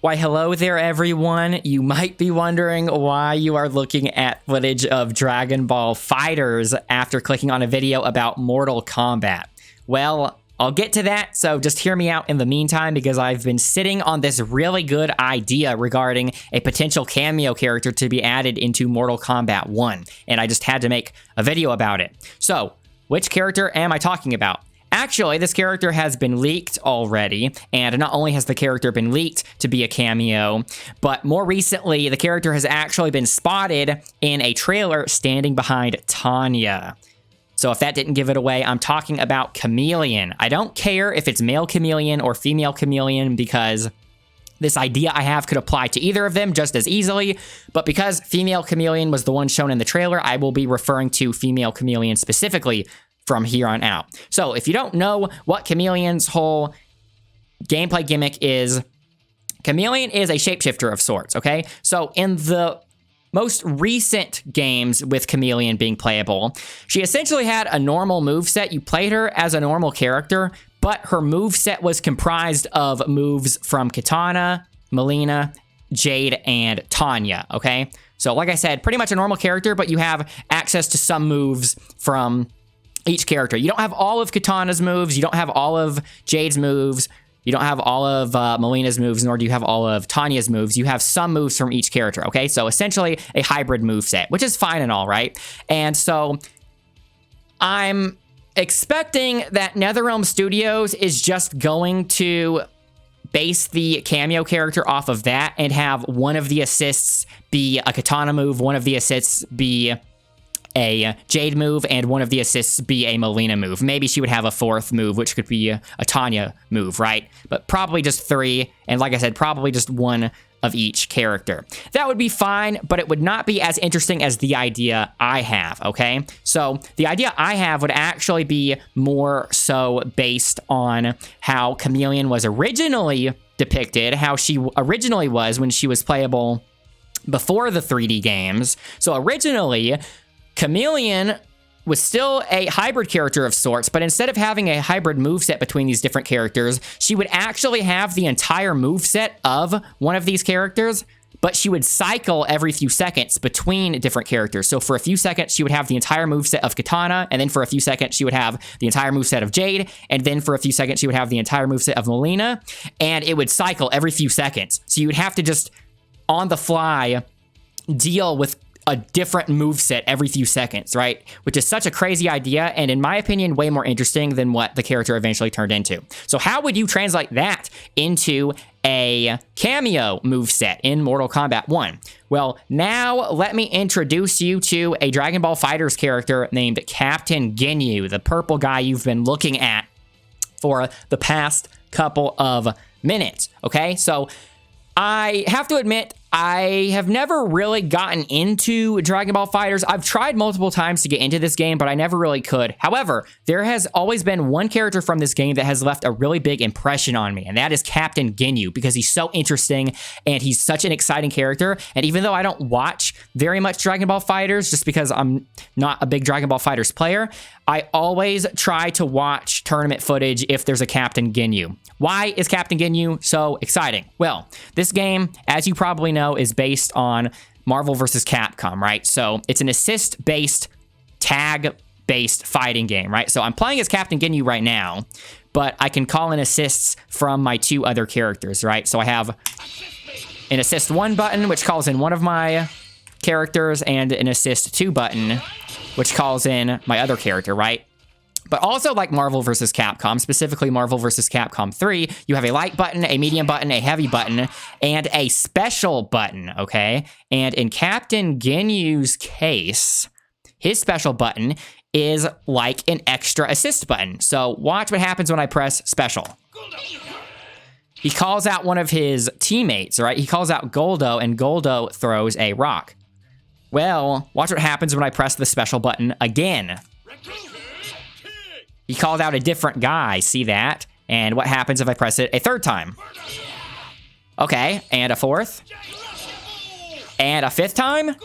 Why, hello there, everyone. You might be wondering why you are looking at footage of Dragon Ball FighterZ after clicking on a video about Mortal Kombat. Well, I'll get to that, so just hear me out in the meantime, because I've been sitting on this really good idea regarding a potential cameo character to be added into Mortal Kombat 1, and I just had to make a video about it. So, which character am I talking about? Actually, this character has been leaked already, and not only has the character been leaked to be a cameo, but more recently, the character has actually been spotted in a trailer standing behind Tanya. So if that didn't give it away, I'm talking about Khameleon. I don't care if it's male Khameleon or female Khameleon, because this idea I have could apply to either of them just as easily, but because female Khameleon was the one shown in the trailer, I will be referring to female Khameleon specifically from here on out. So if you don't know what Khameleon's whole gameplay gimmick is, Khameleon is a shapeshifter of sorts, okay? So in the most recent games with Khameleon being playable, she essentially had a normal moveset. You played her as a normal character, but her moveset was comprised of moves from Kitana, Mileena, Jade, and Tanya, okay? So like I said, pretty much a normal character, but you have access to some moves from each character. You don't have all of Kitana's moves, you don't have all of Jade's moves, you don't have all of Mileena's moves, nor do you have all of Tanya's moves. You have some moves from each character, okay? So essentially a hybrid moveset, which is fine and all, right? And so I'm expecting that NetherRealm Studios is just going to base the cameo character off of that and have one of the assists be a Kitana move, one of the assists be a Jade move, and one of the assists be a Mileena move. Maybe she would have a fourth move, which could be a Tanya move, right? But probably just three, and like I said, probably just one of each character. That would be fine, but it would not be as interesting as the idea I have, okay? So the idea I have would actually be more so based on how Khameleon was originally depicted, how she originally was when she was playable before the 3D games. So originally, Khameleon was still a hybrid character of sorts, but instead of having a hybrid moveset between these different characters, she would actually have the entire moveset of one of these characters, but she would cycle every few seconds between different characters. So for a few seconds, she would have the entire moveset of Kitana, and then for a few seconds, she would have the entire moveset of Jade, and then for a few seconds, she would have the entire moveset of Mileena, and it would cycle every few seconds. So you would have to just, on the fly, deal with a different moveset every few seconds, right? Which is such a crazy idea, and in my opinion, way more interesting than what the character eventually turned into. So how would you translate that into a cameo moveset in Mortal Kombat 1? Well, now let me introduce you to a Dragon Ball FighterZ character named Captain Ginyu, the purple guy you've been looking at for the past couple of minutes, okay? So I have to admit, I have never really gotten into Dragon Ball FighterZ. I've tried multiple times to get into this game, but I never really could. However, there has always been one character from this game that has left a really big impression on me, and that is Captain Ginyu, because he's so interesting and he's such an exciting character. And even though I don't watch very much Dragon Ball FighterZ, just because I'm not a big Dragon Ball FighterZ player, I always try to watch tournament footage if there's a Captain Ginyu. Why is Captain Ginyu so exciting? Well, this game, as you probably know, is based on Marvel vs. Capcom, right? So it's an assist-based, tag-based fighting game, right? So I'm playing as Captain Ginyu right now, but I can call in assists from my two other characters, right? So I have an assist 1 button, which calls in one of my characters, and an assist 2 button, which calls in my other character, right? But also, like Marvel vs. Capcom, specifically Marvel vs. Capcom 3, you have a light button, a medium button, a heavy button, and a special button, okay? And in Captain Ginyu's case, his special button is like an extra assist button. So watch what happens when I press special. He calls out one of his teammates, right? He calls out Goldo, and Goldo throws a rock. Well, watch what happens when I press the special button again. He called out a different guy, see that? And what happens if I press it a third time? Okay, and a fourth? And a fifth time?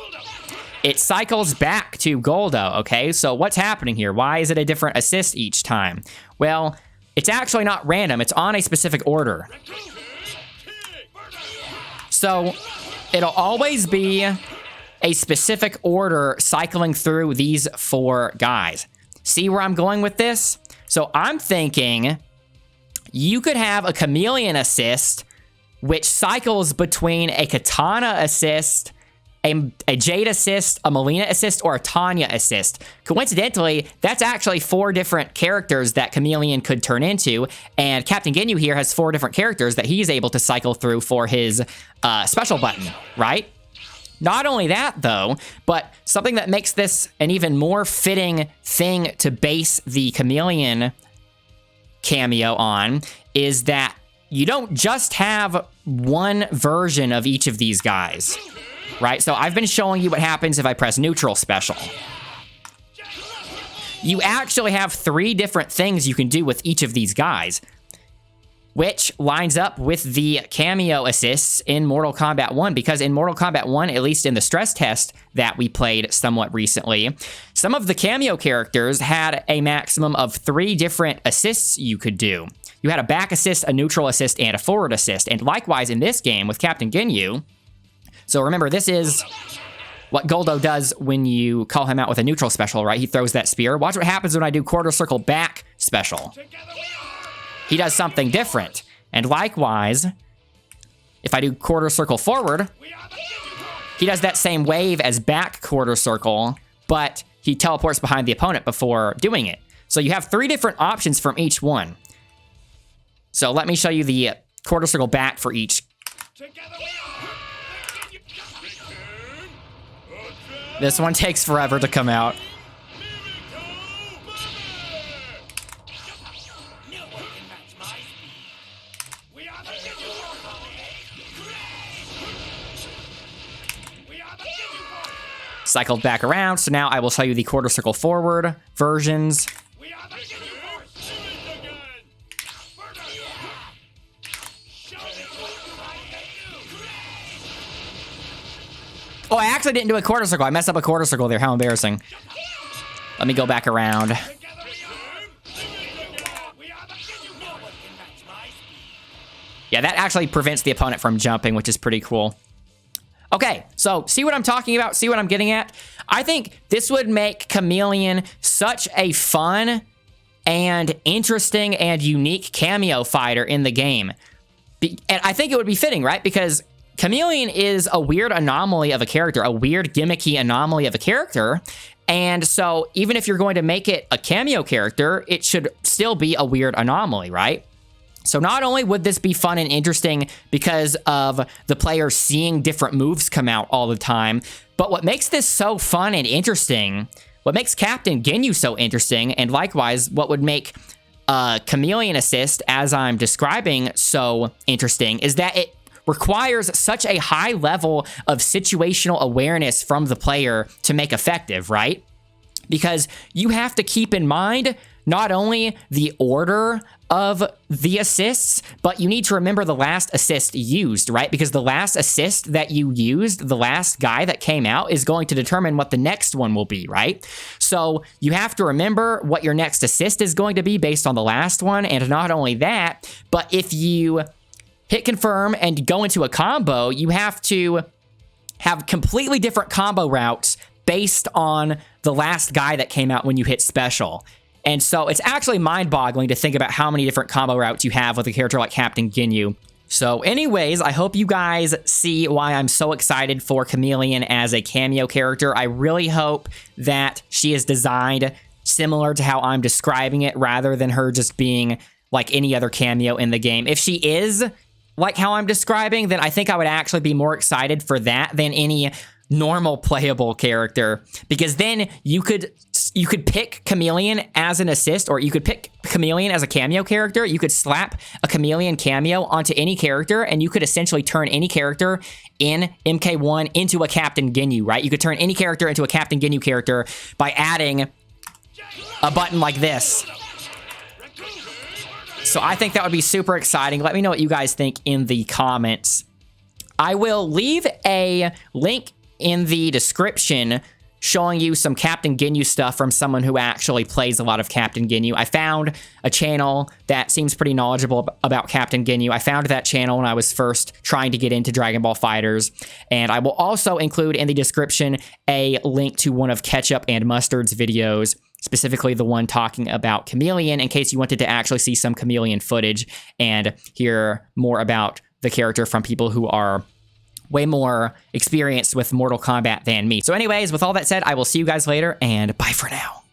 It cycles back to Goldo, okay? So what's happening here? Why is it a different assist each time? Well, it's actually not random. It's on a specific order. So it'll always be a specific order cycling through these 4 guys. See where I'm going with this? So I'm thinking you could have a Khameleon assist, which cycles between a Katana assist, a Jade assist, a Melina assist, or a Tanya assist. Coincidentally, that's actually 4 different characters that Khameleon could turn into, and Captain Ginyu here has 4 different characters that he's able to cycle through for his special button, right? Not only that, though, but something that makes this an even more fitting thing to base the Khameleon cameo on is that you don't just have one version of each of these guys, right? So I've been showing you what happens if I press neutral special. You actually have 3 different things you can do with each of these guys, which lines up with the cameo assists in Mortal Kombat 1, because in Mortal Kombat 1, at least in the stress test that we played somewhat recently, some of the cameo characters had a maximum of 3 different assists you could do. You had a back assist, a neutral assist, and a forward assist. And likewise in this game with Captain Ginyu, so remember, this is what Goldo does when you call him out with a neutral special, right? He throws that spear. Watch what happens when I do quarter circle back special. He does something different. And likewise, if I do quarter circle forward, he does that same wave as back quarter circle, but he teleports behind the opponent before doing it. So you have 3 different options from each one. So let me show you the quarter circle back for each. This one takes forever to come out. Cycled back around, so now I will show you the quarter circle forward versions. Oh, I actually didn't do a quarter circle. I messed up a quarter circle there. How embarrassing. Let me go back around. Yeah, that actually prevents the opponent from jumping, which is pretty cool. Okay, so see what I'm talking about? See what I'm getting at? I think this would make Khameleon such a fun and interesting and unique cameo fighter in the game. And I think it would be fitting, right? Because Khameleon is a weird anomaly of a character, a weird gimmicky anomaly of a character. And so even if you're going to make it a cameo character, it should still be a weird anomaly, right? So not only would this be fun and interesting because of the player seeing different moves come out all the time, but what makes this so fun and interesting, what makes Captain Ginyu so interesting, and likewise what would make Khameleon Assist, as I'm describing, so interesting, is that it requires such a high level of situational awareness from the player to make effective, right? Because you have to keep in mind not only the order of the assists, but you need to remember the last assist used, right? Because the last assist that you used, the last guy that came out, is going to determine what the next one will be, right? So you have to remember what your next assist is going to be based on the last one, and not only that, but if you hit confirm and go into a combo, you have to have completely different combo routes based on the last guy that came out when you hit special. And so it's actually mind-boggling to think about how many different combo routes you have with a character like Captain Ginyu. So anyways, I hope you guys see why I'm so excited for Khameleon as a cameo character. I really hope that she is designed similar to how I'm describing it, rather than her just being like any other cameo in the game. If she is like how I'm describing, then I think I would actually be more excited for that than any normal playable character, because then you could pick Khameleon as an assist, or you could pick Khameleon as a cameo character. You could slap a Khameleon cameo onto any character, and you could essentially turn any character in MK1 into a Captain Ginyu, right? You could turn any character into a Captain Ginyu character by adding a button like this. So I think that would be super exciting. Let me know what you guys think in the comments. I will leave a link in the description showing you some Captain Ginyu stuff from someone who actually plays a lot of Captain Ginyu. I found a channel that seems pretty knowledgeable about Captain Ginyu. I found that channel when I was first trying to get into Dragon Ball FighterZ, and I will also include in the description a link to one of Ketchup and Mustard's videos, specifically the one talking about Khameleon, in case you wanted to actually see some Khameleon footage and hear more about the character from people who are way more experienced with Mortal Kombat than me. So anyways, with all that said, I will see you guys later, and bye for now.